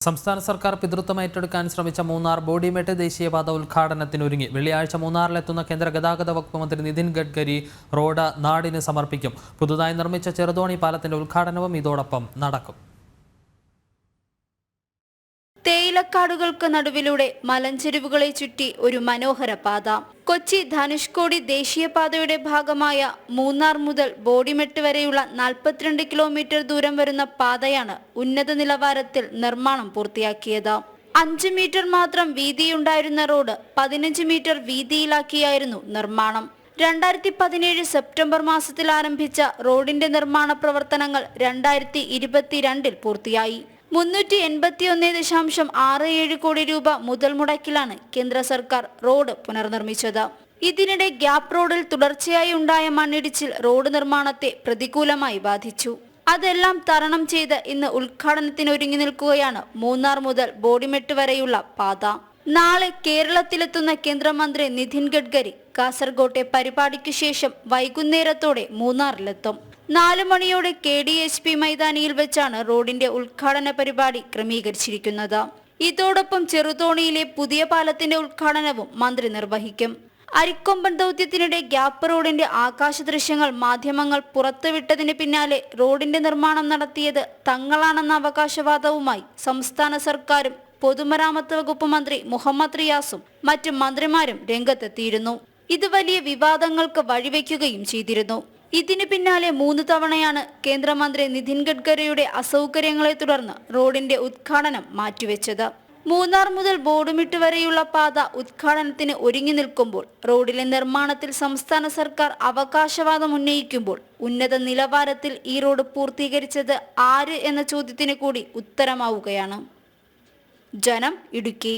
സംസ്ഥാന സർക്കാർ പിതൃത്വം ഏറ്റെടുക്കാൻ ശ്രമിച്ച മൂന്നാർ ബോഡിമെട്ട് ദേശീയപാത ഉദ്ഘാടനത്തിനൊരുങ്ങി. വെള്ളിയാഴ്ച മൂന്നാറിലെത്തുന്ന കേന്ദ്ര ഗതാഗത വകുപ്പ് മന്ത്രി നിതിൻ ഗഡ്കരി റോഡ് നാടിന് സമർപ്പിക്കും. പുതുതായി നിർമ്മിച്ച ചെറുതോണി പാലത്തിന്റെ ഉദ്ഘാടനവും ഇതോടൊപ്പം നടക്കും. തേയിലക്കാടുകൾക്ക് നടുവിലൂടെ മലഞ്ചെരിവുകളെ ചുറ്റി ഒരു മനോഹര പാത. കൊച്ചി ധനുഷ്കോടി ദേശീയപാതയുടെ ഭാഗമായ മൂന്നാർ മുതൽ ബോഡിമെട്ട് വരെയുള്ള 42 കിലോമീറ്റർ ദൂരം വരുന്ന പാതയാണ് ഉന്നത നിലവാരത്തിൽ നിർമ്മാണം പൂർത്തിയാക്കിയത്. 5 മീറ്റർ മാത്രം വീതിയുണ്ടായിരുന്ന റോഡ് 15 മീറ്റർ വീതിയിലാക്കിയായിരുന്നു നിർമ്മാണം. 2017 സെപ്റ്റംബർ മാസത്തിൽ ആരംഭിച്ച റോഡിന്റെ നിർമ്മാണ പ്രവർത്തനങ്ങൾ 2022 പൂർത്തിയായി. 381.67 കോടി രൂപ മുതൽ മുടക്കിലാണ് കേന്ദ്ര സർക്കാർ റോഡ് പുനർനിർമ്മിച്ചത്. ഇതിനിടെ ഗ്യാപ് റോഡിൽ തുടർച്ചയായി ഉണ്ടായ മണ്ണിടിച്ചിൽ റോഡ് നിർമ്മാണത്തെ പ്രതികൂലമായി ബാധിച്ചു. അതെല്ലാം തരണം ചെയ്ത് ഇന്ന് ഉദ്ഘാടനത്തിനൊരുങ്ങി നിൽക്കുകയാണ് മൂന്നാർ മുതൽ ബോഡിമെട്ട് വരെയുള്ള പാത. നാളെ കേരളത്തിലെത്തുന്ന കേന്ദ്രമന്ത്രി നിതിൻ ഗഡ്കരി കാസർഗോട്ടെ പരിപാടിക്ക് ശേഷം വൈകുന്നേരത്തോടെ മൂന്നാറിലെത്തും. 4 മണിയോടെ KDHP മൈതാനിയിൽ വെച്ചാണ് റോഡിന്റെ ഉദ്ഘാടന പരിപാടി ക്രമീകരിച്ചിരിക്കുന്നത്. ഇതോടൊപ്പം ചെറുതോണിയിലെ പുതിയ പാലത്തിന്റെ ഉദ്ഘാടനവും മന്ത്രി നിർവഹിക്കും. അരിക്കൊമ്പൻ ദൗത്യത്തിനിടെ ഗ്യാപ് റോഡിന്റെ ആകാശ ദൃശ്യങ്ങൾ മാധ്യമങ്ങൾ പുറത്തുവിട്ടതിന് പിന്നാലെ റോഡിന്റെ നിർമ്മാണം നടത്തിയത് തങ്ങളാണെന്ന അവകാശവാദവുമായി സംസ്ഥാന സർക്കാരും പൊതുമരാമത്ത് വകുപ്പ് മന്ത്രി മുഹമ്മദ് റിയാസും മറ്റു മന്ത്രിമാരും രംഗത്തെത്തിയിരുന്നു. ഇത് വലിയ വിവാദങ്ങൾക്ക് വഴിവെക്കുകയും ചെയ്തിരുന്നു. ഇതിനു പിന്നാലെ 3 തവണയാണ് കേന്ദ്രമന്ത്രി നിതിൻ ഗഡ്കരിയുടെ അസൗകര്യങ്ങളെ തുടർന്ന് റോഡിന്റെ ഉദ്ഘാടനം മാറ്റിവെച്ചത്. മൂന്നാർ മുതൽ ബോഡിമെട്ട് വരെയുള്ള പാത ഉദ്ഘാടനത്തിന് ഒരുങ്ങി നിൽക്കുമ്പോൾ റോഡിലെ നിർമ്മാണത്തിൽ സംസ്ഥാന സർക്കാർ അവകാശവാദം ഉന്നയിക്കുമ്പോൾ ഉന്നത നിലവാരത്തിൽ ഈ റോഡ് പൂർത്തീകരിച്ചത് ആര് എന്ന ചോദ്യത്തിന് കൂടി ഉത്തരമാവുകയാണ്. ജനം, ഇടുക്കി.